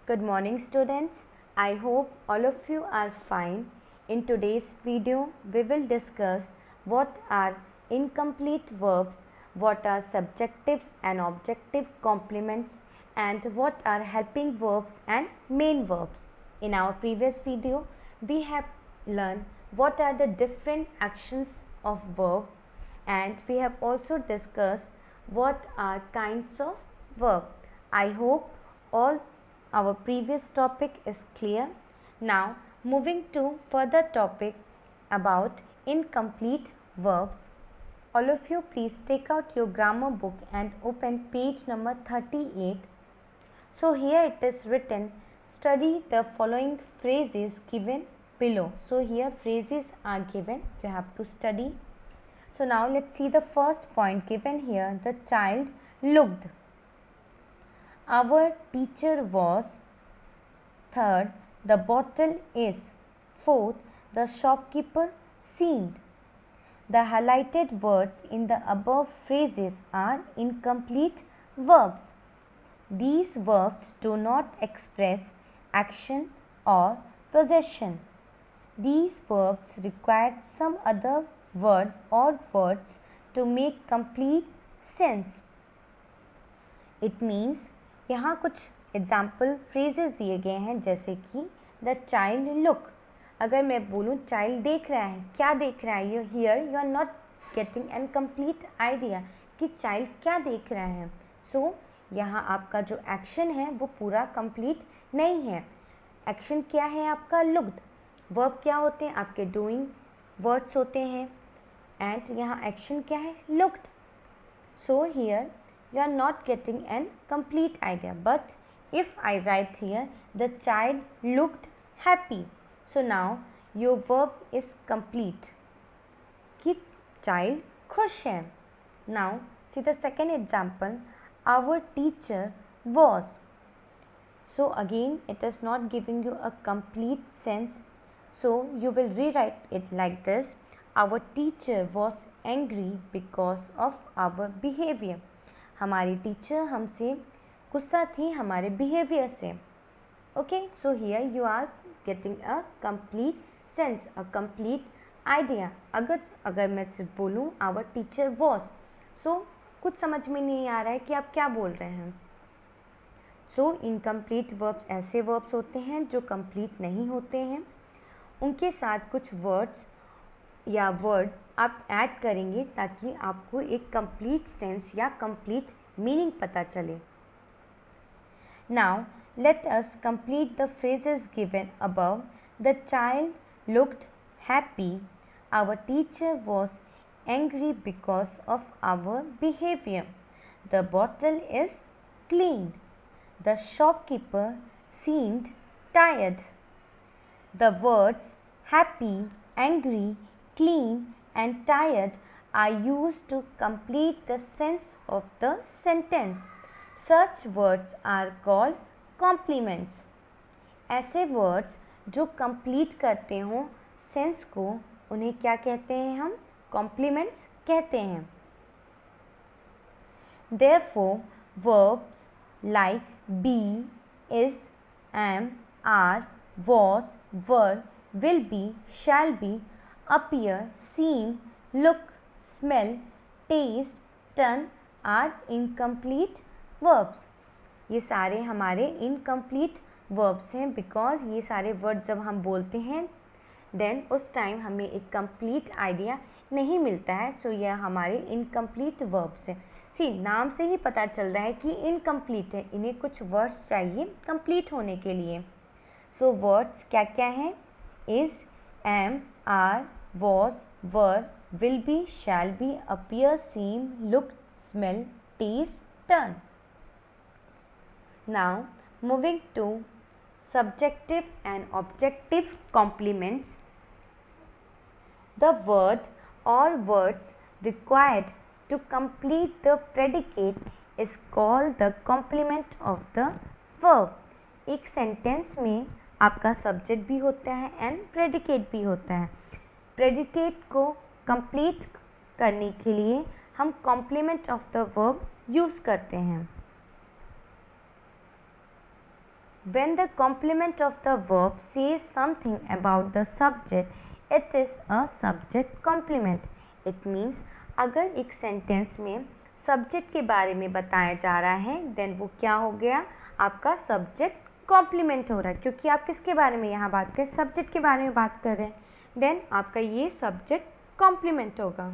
Good morning students. I hope all of you are fine. In today's video, we will discuss what are incomplete verbs, what are subjective and objective complements, and what are helping verbs and main verbs. In our previous video, we have learned what are the different actions of verb, and we have also discussed what are kinds of verb. I hope all our previous topic is clear. Now moving to further topic about incomplete verbs. All of you please take out your grammar book and open page number 38. So here it is written, study the following phrases given below. So here phrases are given, you have to study. So now let's see the first point given here. The child looked. Our teacher was. Third, the bottle is. Fourth, the shopkeeper seemed. The highlighted words in the above phrases are incomplete verbs. These verbs do not express action or possession. These verbs require some other word or words to make complete sense. It means यहाँ कुछ example phrases दिए गए हैं, जैसे कि the child look. अगर मैं बोलूँ चाइल्ड देख रहा है, क्या देख रहा है, here you are not getting an complete idea कि चाइल्ड क्या देख रहा है. सो यहाँ आपका जो एक्शन है वो पूरा कंप्लीट नहीं है. एक्शन क्या है आपका? लुक्ड. वर्ब क्या होते हैं आपके? डूइंग वर्ड्स होते हैं. एंड यहाँ एक्शन क्या है? Looked. So here you are not getting an complete idea. But if I write here, the child looked happy. So now your verb is complete. कि child खुश है. Now see the second example. Our teacher was. So again it is not giving you a complete sense. So you will rewrite it like this. Our teacher was angry because of our behavior. हमारी teacher हमसे गुस्सा थी हमारे behaviour से. Okay, so here you are getting a complete sense, a complete idea. अगर मैं सिर्फ बोलूँ आवर टीचर वॉज, सो कुछ समझ में नहीं आ रहा है कि आप क्या बोल रहे हैं. सो इनकम्प्लीट वर्ब्स ऐसे वर्ब्स होते हैं जो कंप्लीट नहीं होते हैं. उनके साथ कुछ वर्ड्स या वर्ड आप ऐड करेंगे ताकि आपको एक कंप्लीट सेंस या कंप्लीट मीनिंग पता चले. Now let us complete the phrases given above. The child looked happy. Our teacher was angry because of our behaviour. The bottle is clean. The shopkeeper seemed tired. The words happy, angry, clean and tired are used to complete the sense of the sentence. Such words are called complements. ऐसे words जो complete करते हो sense को, उन्हें क्या कहते हैं हम? complements कहते हैं. Therefore, verbs like be, is, am, are, was, were, will be, shall be, appear, seem, look, smell, taste, turn are incomplete verbs. ये सारे हमारे incomplete verbs हैं because ये सारे वर्ड जब हम बोलते हैं देन उस टाइम हमें एक complete आइडिया नहीं मिलता है. सो ये हमारे incomplete verbs हैं. सी नाम से ही पता चल रहा है कि incomplete है, इन्हें कुछ वर्ड्स चाहिए complete होने के लिए. सो वर्ड्स क्या क्या हैं? is, am, are, was, were, will be, shall be, appear, seem, look, smell, taste, turn. Now moving to subjective and objective complements. The word or words required to complete the predicate is called the complement of the verb. एक sentence में आपका subject भी होता है and predicate भी होता है. Predicate को कंप्लीट करने के लिए हम complement of the verb use करते हैं. When the complement of the verb says something about the subject, it is a subject complement. It means अगर एक सेंटेंस में सब्जेक्ट के बारे में बताया जा रहा है देन वो क्या हो गया, आपका सब्जेक्ट कॉम्प्लीमेंट हो रहा है, क्योंकि आप किसके बारे में यहाँ बात कर, सब्जेक्ट के बारे में बात कर रहे हैं, देन आपका ये सब्जेक्ट कॉम्प्लीमेंट होगा.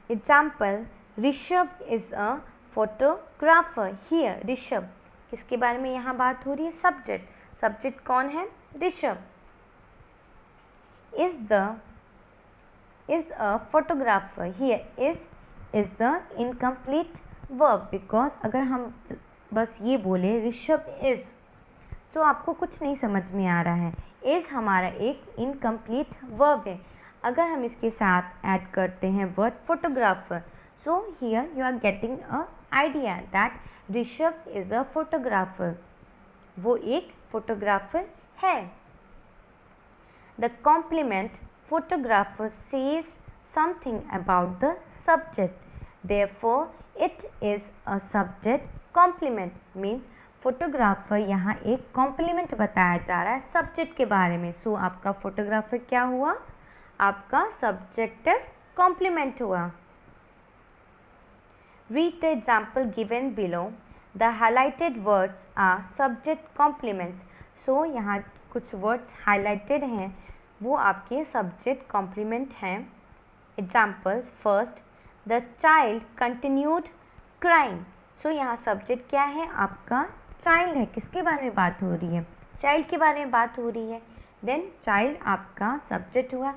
Example, Rishabh is a photographer. Here Rishabh किसके बारे में यहाँ बात हो रही है, सब्जेक्ट. सब्जेक्ट कौन है, Rishabh. is a photographer. Here is the incomplete verb because अगर हम बस ये बोले ऋषभ is, so आपको कुछ नहीं समझ में आ रहा है. is हमारा एक incomplete verb है. अगर हम इसके साथ ऐड करते हैं word photographer, so here you are getting a idea that Rishabh is a photographer. वो एक फोटोग्राफर है. The complement photographer says something about the subject. Therefore, it is a subject complement. Means photographer यहाँ एक complement बताया जा रहा है subject के बारे में. So आपका photographer क्या हुआ, आपका subjective complement हुआ. Read the example given below. The highlighted words are subject complements. So यहाँ कुछ words highlighted हैं, वो आपके सब्जेक्ट कॉम्प्लीमेंट हैं. Examples, first, the child continued crying. So यहाँ सब्जेक्ट क्या है, आपका चाइल्ड है. किसके बारे में बात हो रही है, चाइल्ड के बारे में बात हो रही है. देन चाइल्ड आपका सब्जेक्ट हुआ.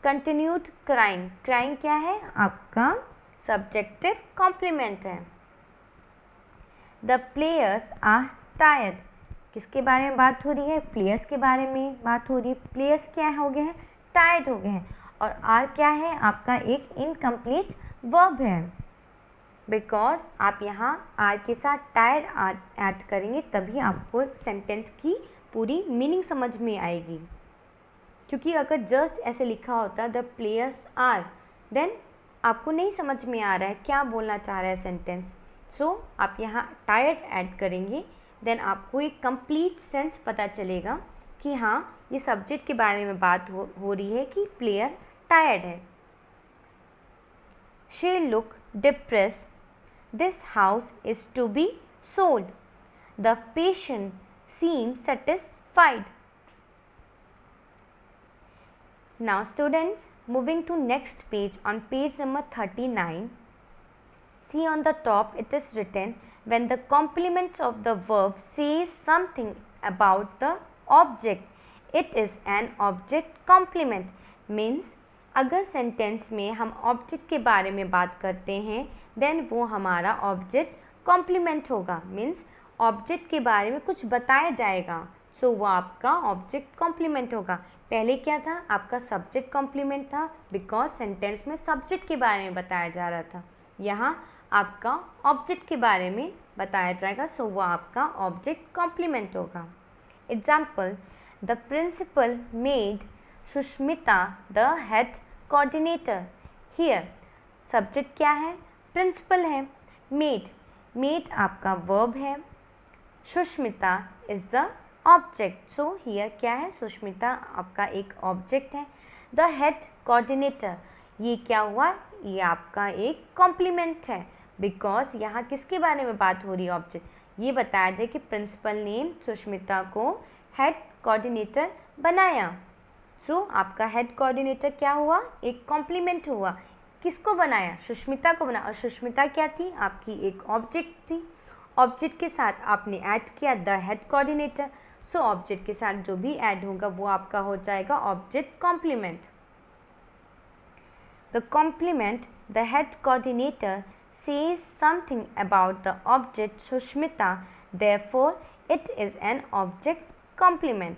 कंटिन्यूड क्राइंग, क्राइंग क्या है, आपका सब्जेक्टिव कॉम्प्लीमेंट है. The players are tired. किसके बारे में बात हो रही है, प्लेयर्स के बारे में बात हो रही है. प्लेयर्स क्या हो गए हैं, टायर्ड हो गए हैं. और आर क्या है, आपका एक इनकम्प्लीट वर्ब है, बिकॉज आप यहाँ आर के साथ टायर्ड ऐड करेंगे तभी आपको सेंटेंस की पूरी मीनिंग समझ में आएगी. क्योंकि अगर जस्ट ऐसे लिखा होता द प्लेयर्स आर, देन आपको नहीं समझ में आ रहा है क्या बोलना चाह रहा है सेंटेंस. सो आप यहाँ टायर्ड ऐड करेंगे, देन आपको एक कंप्लीट सेंस पता चलेगा कि हाँ ये सब्जेक्ट के बारे में बात हो रही है कि प्लेयर टायर्ड है. She look depressed. This house is to be sold. The patient seem satisfied. Now students, moving to next page, on page number 39, see on the top it is written, when the complements of the verb says something about the object, it is an object complement. Means अगर sentence में हम object के बारे में बात करते हैं then वो हमारा ऑब्जेक्ट कॉम्प्लीमेंट होगा. मीन्स ऑब्जेक्ट के बारे में कुछ बताया जाएगा, सो वो आपका ऑब्जेक्ट कॉम्प्लीमेंट होगा. पहले क्या था, आपका सब्जेक्ट कॉम्प्लीमेंट था बिकॉज सेंटेंस में सब्जेक्ट के बारे में बताया जा रहा था. यहाँ आपका ऑब्जेक्ट के बारे में बताया जाएगा, सो वो आपका ऑब्जेक्ट कॉम्प्लीमेंट होगा. Example, the principal made Sushmita the head coordinator. Here subject क्या है, प्रिंसिपल है. मेड आपका वर्ब है. Sushmita is the object. So here क्या है, सुष्मिता आपका एक ऑब्जेक्ट है. द हेड कोऑर्डिनेटर, ये क्या हुआ, ये आपका एक कॉम्प्लीमेंट है बिकॉज यहाँ किसके बारे में बात हो रही है, ऑब्जेक्ट. ये बताया जाए कि प्रिंसिपल ने सुष्मिता को हेड कोऑर्डिनेटर बनाया. सो आपका हेड कोऑर्डिनेटर क्या हुआ, एक कॉम्प्लीमेंट हुआ. किसको बनाया, सुष्मिता को बनाया. और सुष्मिता क्या थी, आपकी एक ऑब्जेक्ट थी. ऑब्जेक्ट के साथ आपने ऐड किया the head coordinator. So object के साथ जो भी ऐड होगा वो आपका हो जाएगा object complement. The complement the head coordinator says something about the object Sushmita, therefore it is an object complement.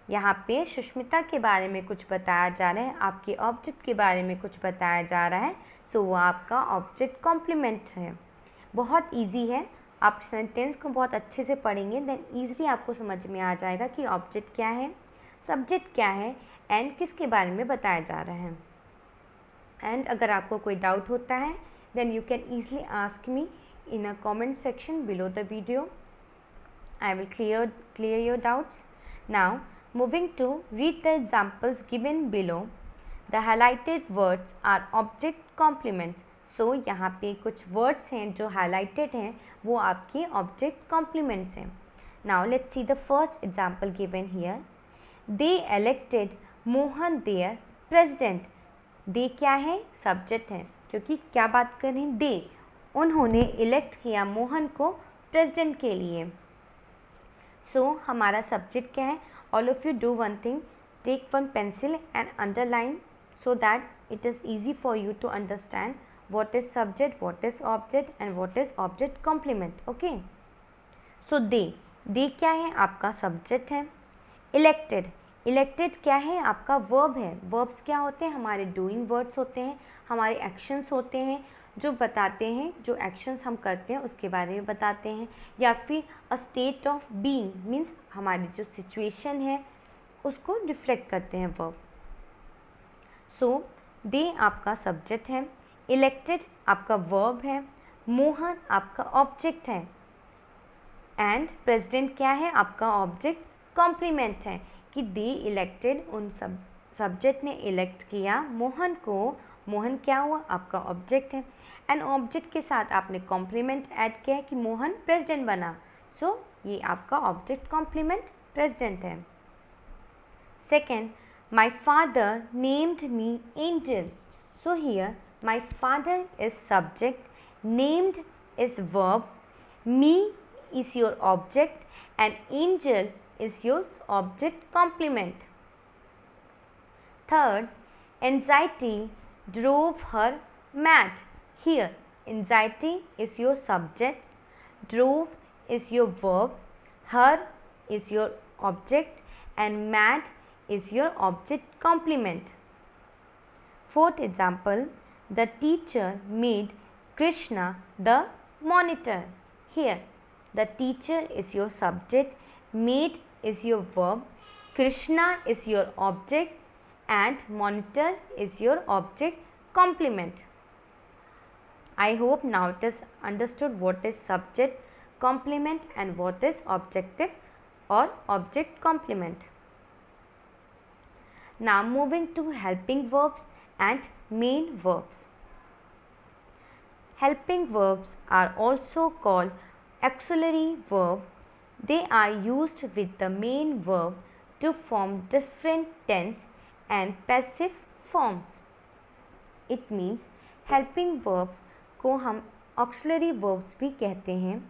यहाँ पे सुष्मिता के बारे में कुछ बताया जा रहा है, आपके ऑब्जेक्ट के बारे में कुछ बताया जा रहा है, सो वो आपका ऑब्जेक्ट कॉम्प्लीमेंट है. बहुत इजी है, आप सेंटेंस को बहुत अच्छे से पढ़ेंगे देन ईजिली आपको समझ में आ जाएगा कि ऑब्जेक्ट क्या है, सब्जेक्ट क्या है एंड किसके बारे में बताया जा रहा है. एंड अगर आपको कोई डाउट होता है then you can easily ask me in a comment section below the video. I will clear your doubts. Now moving to read the examples given below. The highlighted words are object complements. So यहाँ पे कुछ words हैं जो highlighted हैं, वो आपके object complements हैं. Now let's see the first example given here. They elected Mohan their president. They क्या है? Subject है, क्योंकि क्या बात कर रहे हैं? They, उन्होंने elect किया मोहन को president के लिए. So हमारा subject क्या है? All of you do one thing, take one pencil and underline so that it is easy for you to understand what is subject, what is object and what is object complement. Okay. So they क्या है? आपका subject है. Elected क्या है? आपका verb है. Verbs क्या होते हैं? हमारे doing words होते हैं, हमारे actions होते हैं जो बताते हैं, जो actions हम करते हैं उसके बारे में बताते हैं, या फिर a state of being means हमारी जो situation है उसको reflect करते हैं verb. So they आपका subject है, elected आपका verb है, मोहन आपका object है and president क्या है? आपका object complement है कि they elected, उन subject ने elect किया मोहन को. मोहन क्या हुआ? आपका object है and object के साथ आपने complement add किया है कि मोहन president बना. So ये आपका object complement president है. Second, my father named me Angel. So here my father is subject, named is verb, me is your object and angel is your object complement. Third, anxiety drove her mad. Here anxiety is your subject, drove is your verb, her is your object and mad is your object complement. Fourth example, the teacher made Krishna the monitor. Here the teacher is your subject, made is your verb, Krishna is your object and monitor is your object complement. I hope now it is understood what is subject complement and what is objective or object complement. Now moving to helping verbs and main verbs. Helping verbs are also called auxiliary verb. They are used with the main verb to form different tense and passive forms. It means helping verbs को हम auxiliary verbs भी कहते हैं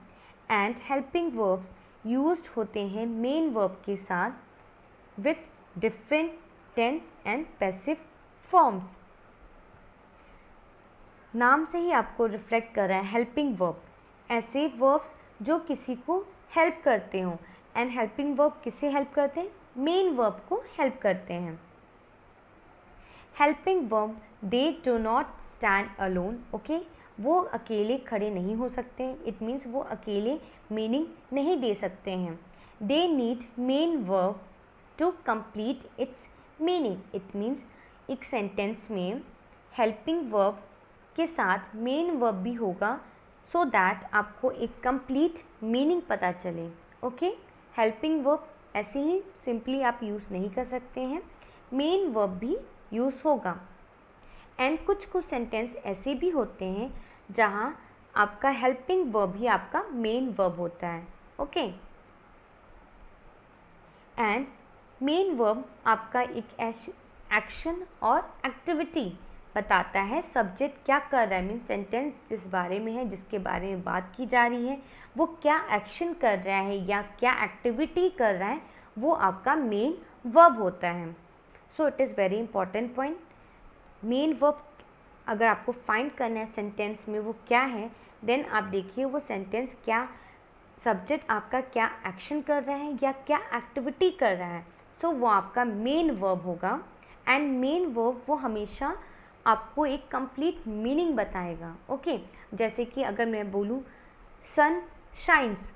and helping verbs used होते हैं main verb के साथ with different tense and passive forms. नाम से ही आपको रिफ्लेक्ट कर रहा है हेल्पिंग वर्ब, ऐसे वर्ब्स जो किसी को हेल्प करते हों. एंड हेल्पिंग वर्ब किसे हेल्प करते हैं? मेन वर्ब को हेल्प करते हैं. Helping verb they do not stand alone. Okay, वो अकेले खड़े नहीं हो सकते हैं. इट मीन्स वो अकेले मीनिंग नहीं दे सकते हैं. They need main verb to complete its meaning. It means एक सेंटेंस में हेल्पिंग वर्ब के साथ मेन वर्ब भी होगा सो दैट आपको एक कंप्लीट मीनिंग पता चले. ओके, हेल्पिंग वर्ब ऐसे ही सिंपली आप यूज़ नहीं कर सकते हैं, मेन वर्ब भी यूज़ होगा. एंड कुछ सेंटेंस ऐसे भी होते हैं जहाँ आपका हेल्पिंग वर्ब ही आपका मेन वर्ब होता है. ओके, एंड मेन वर्ब आपका एक एक्शन और एक्टिविटी बताता है. सब्जेक्ट क्या कर रहा है मीन्स सेंटेंस जिस बारे में है, जिसके बारे में बात की जा रही है, वो क्या एक्शन कर रहा है या क्या एक्टिविटी कर रहा है, वो आपका मेन वर्ब होता है. So it is very important point. Main verb अगर आपको फाइंड करना है सेंटेंस में वो क्या है, देन आप देखिए वो सेंटेंस क्या सब्जेक्ट आपका क्या एक्शन कर रहा है या क्या एक्टिविटी कर रहा है. सो वो आपका मेन वर्ब होगा. एंड मेन वर्ब वो हमेशा आपको एक कंप्लीट मीनिंग बताएगा. ओके, जैसे कि अगर मैं बोलूँ सन शाइन्स,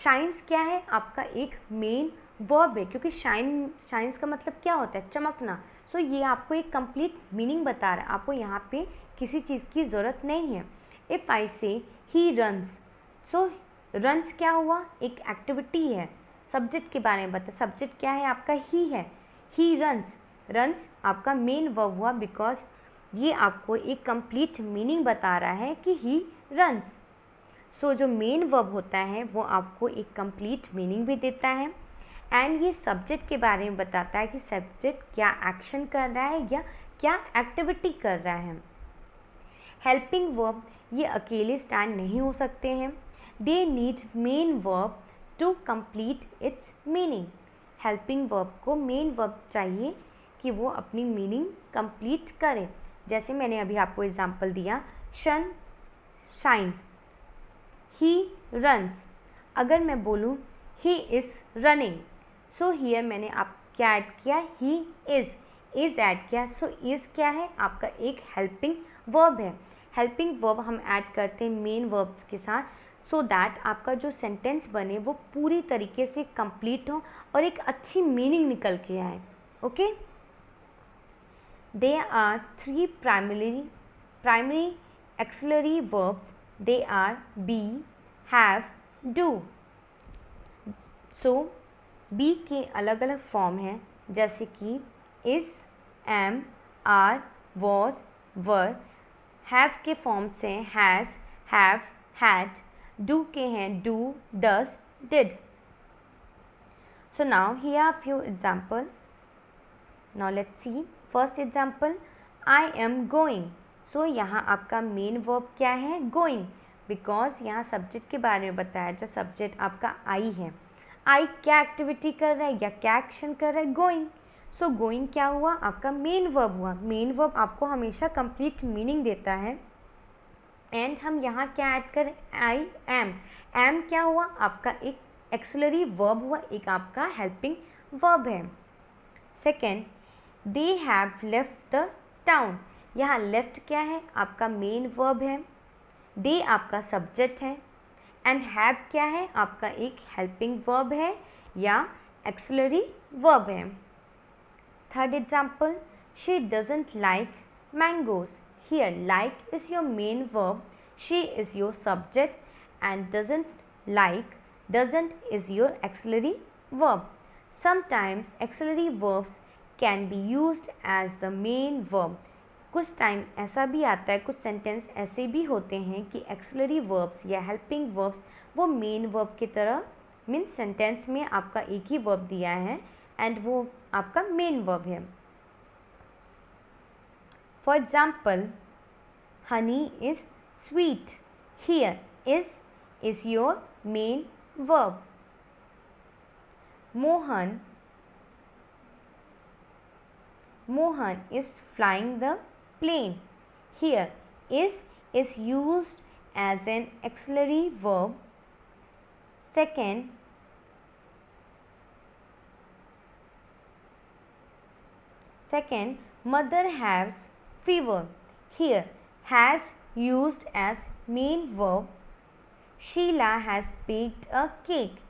शाइन्स क्या है? आपका एक मेन वर्ब है, क्योंकि शाइन्स का मतलब क्या होता है? चमकना. सो ये आपको एक कंप्लीट मीनिंग बता रहा है. आपको यहाँ पे किसी चीज़ की ज़रूरत नहीं है. इफ़ आई से ही रन्स, सो रन्स क्या हुआ, एक एक्टिविटी है। सब्जेक्ट के बारे में बता, सब्जेक्ट क्या है आपका, ही है, ही रन्स। रन्स आपका मेन वर्ब हुआ बिकॉज ये आपको एक कंप्लीट मीनिंग बता रहा है कि ही रन्स। सो जो मेन वर्ब होता है वो आपको एक कंप्लीट मीनिंग भी देता है एंड ये सब्जेक्ट के बारे में बताता है कि सब्जेक्ट क्या एक्शन कर रहा है या क्या एक्टिविटी कर रहा है। हेल्पिंग वर्ब ये अकेले स्टैंड नहीं हो सकते हैं, they need main verb to complete its meaning. Helping verb को मेन वर्ब चाहिए कि वो अपनी मीनिंग कंप्लीट करे। जैसे मैंने अभी आपको एग्जांपल दिया, सन शाइन्स, ही रन्स। अगर मैं बोलूँ he is running, so here मैंने आप क्या ऐड किया, ही इज़ ऐड किया। सो इज़ क्या है आपका एक हेल्पिंग वर्ब है। हेल्पिंग वर्ब हम ऐड करते हैं मेन वर्ब के साथ सो दैट आपका जो सेंटेंस बने वो पूरी तरीके से कंप्लीट हो और एक अच्छी मीनिंग निकल के आए। Okay, there are three primary auxiliary verbs. They are be, have, do. So be के अलग अलग फॉर्म हैं जैसे कि is, am, are, was, were. have के फॉर्म से has, have, had. do के हैं do, does, did. So now here are few examples. Now let's see. First example, I am going. So यहाँ आपका मेन वर्ब क्या है, going, because यहाँ subject के बारे में बताया जो सब्जेक्ट आपका आई है। आई क्या एक्टिविटी कर रहा है या क्या एक्शन कर रहा है, गोइंग। सो गोइंग क्या हुआ आपका मेन वर्ब हुआ। मेन वर्ब आपको हमेशा कंप्लीट मीनिंग देता है एंड हम यहाँ क्या ऐड करें, आई एम। एम क्या हुआ आपका एक एक्सिलरी वर्ब हुआ, एक आपका हेल्पिंग वर्ब है। Second, they have left the town। यहाँ left क्या है आपका मेन वर्ब है, they आपका सब्जेक्ट है एंड have क्या है आपका एक हेल्पिंग वर्ब है या एक्सिलरी वर्ब है। Third example, she doesn't like mangoes। Here like is your main verb, she is your subject and doesn't is your auxiliary verb. Sometimes auxiliary verbs can be used as the main verb। कुछ time ऐसा भी आता है, कुछ sentence ऐसे भी होते हैं कि एक्सिलरी वर्ब्स या हेल्पिंग वर्ब्स वो मेन वर्ब की तरह मीन्स सेंटेंस में आपका एक ही वर्ब दिया है एंड वो आपका मेन वर्ब है। For example, honey is sweet. Here is your main verb. Mohan is flying the plane. Here is used as an auxiliary verb. Second, mother has fever. Here has used as main verb. Sheila has baked a cake.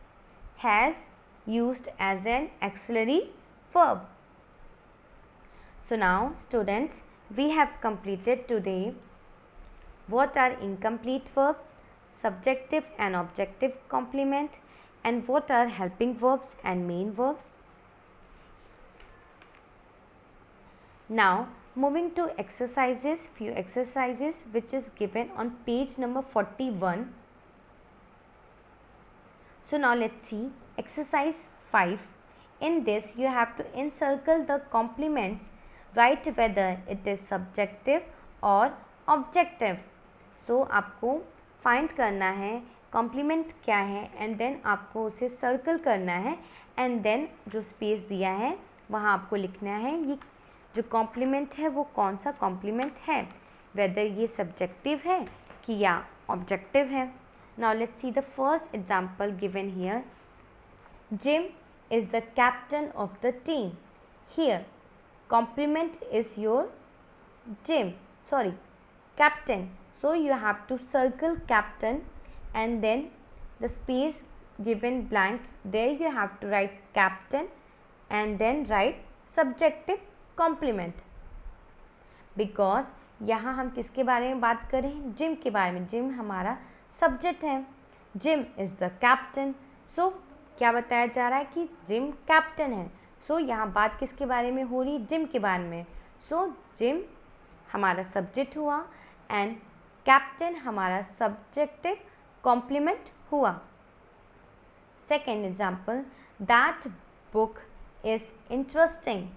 Has used as an auxiliary verb. So now students, we have completed today what are incomplete verbs, subjective and objective complement, and what are helping verbs and main verbs. Now moving to exercises, few exercises which is given on page number 41. So now let's see exercise 5. In this you have to encircle the complements, write whether it is subjective or objective. So आपको find करना है complement क्या है and then आपको उसे circle करना है and then जो स्पेस दिया है वहाँ आपको लिखना है ये जो कॉम्प्लीमेंट है वो कौन सा कॉम्प्लीमेंट है, वेदर ये सब्जेक्टिव है कि या ऑब्जेक्टिव है। Now let's see the first example given here, gym is the captain of the team. Here complement is your captain. So you have to circle captain and then the space given blank, there you have to write captain and then write subjective complement. Because यहाँ हम किसके बारे में बात करें, gym के बारे में। जिम हमारा सब्जेक्ट है जिम इज़ द कैप्टन। सो क्या बताया जा रहा है कि जिम कैप्टन है। सो यहाँ बात किसके बारे में हो रही, जिम के बारे में। सो जिम हमारा सब्जेक्ट हुआ एंड कैप्टन हमारा सब्जेक्टिव कॉम्प्लीमेंट हुआ। Second example, that book is interesting.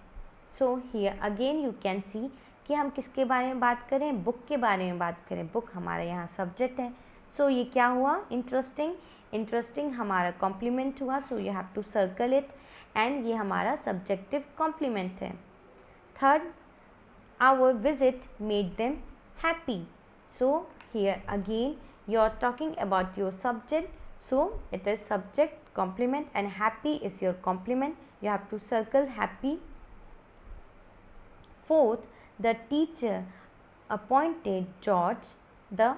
So here again you can see कि हम किसके बारे में बात करें, बुक के बारे में बात करें। बुक हमारा यहाँ सब्जेक्ट है। सो ये क्या हुआ, इंटरेस्टिंग। इंटरेस्टिंग हमारा कॉम्प्लीमेंट हुआ, so you have to circle it and ये हमारा सब्जेक्टिव कॉम्प्लीमेंट है। Third, our visit made them happy. So here again you are talking about your subject, so it is subject complement and happy is your complement. You have to circle happy. Fourth, the teacher appointed George the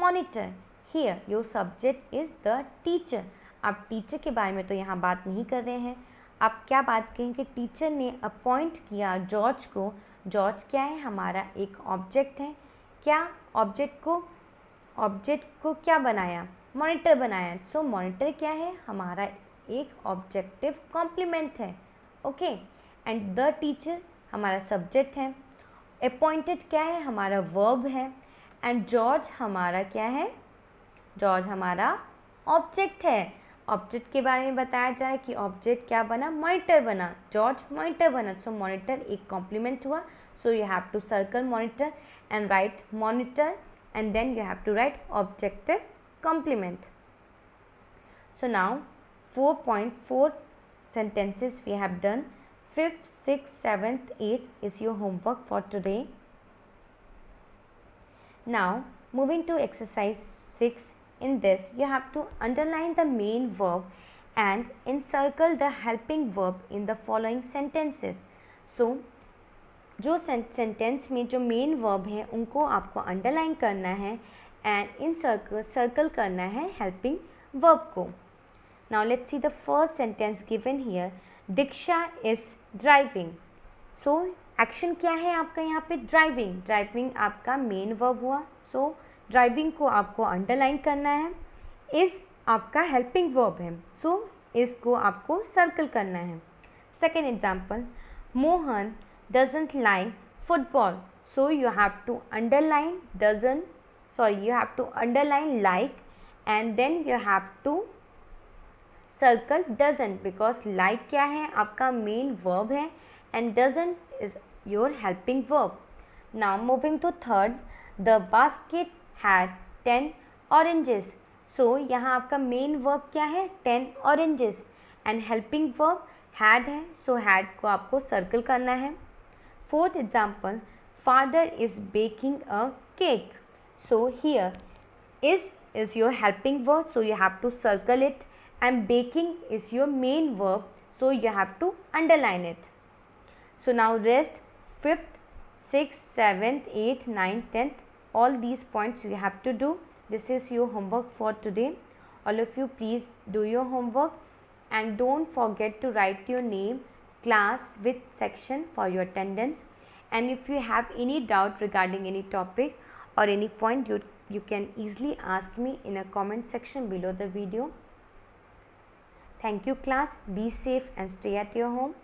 monitor. Here your subject is the teacher. आप teacher के बारे में तो यहाँ बात नहीं कर रहे हैं, आप क्या बात करेंगे, टीचर ने अपॉइंट किया जॉर्ज को। जॉर्ज क्या है, हमारा एक ऑब्जेक्ट है। क्या ऑब्जेक्ट को क्या बनाया, मॉनिटर बनाया। सो मॉनिटर क्या है, हमारा एक ऑब्जेक्टिव कॉम्प्लीमेंट है। ओके, एंड द टीचर हमारा सब्जेक्ट है। अपॉइंटेड क्या है, हमारा वर्ब है। एंड जॉर्ज हमारा क्या है, जॉर्ज हमारा ऑब्जेक्ट है। ऑब्जेक्ट के बारे में बताया जाए कि ऑब्जेक्ट क्या बना, मॉनिटर बना। जॉर्ज मॉनिटर बना। सो मॉनिटर एक कॉम्प्लीमेंट हुआ। So you have to circle monitor and write monitor and then you have to write objective complement. So now 4.4 sentences we have done. 5th, 6th, 7th, 8th is your homework for today. Now moving to exercise 6. In this you have to underline the main verb and encircle the helping verb in the following sentences. So जो sentence में जो main verb है उनको आपको underline करना है and in circle करना है हेल्पिंग वर्ब को. Now let's see the first sentence given here. Diksha is driving. So action क्या है आपका यहाँ पे, ड्राइविंग. ड्राइविंग आपका मेन वर्ब हुआ. सो ड्राइविंग को आपको अंडरलाइन करना है. इज आपका हेल्पिंग वर्ब है. सो इज को आपको सर्कल करना है. Second example, Mohan doesn't like football. So you have to underline you have to underline like and then you have to circle doesn't because like क्या है आपका main verb है and doesn't is your helping verb. Now moving to third, the basket had 10 oranges. So यहाँ आपका main verb क्या है, 10 oranges and helping verb had है. So had को आपको circle करना है. Fourth example, father is baking a cake. So here is your helping verb, so you have to circle it, and baking is your main verb, so you have to underline it. So now rest 5th, 6th, 7th, 8th, 9th, 10th, all these points you have to do. This is your homework for today. All of you please do your homework and don't forget to write your name, class with section for your attendance. And if you have any doubt regarding any topic or any point, you can easily ask me in a comment section below the video. Thank you class. Be safe and stay at your home.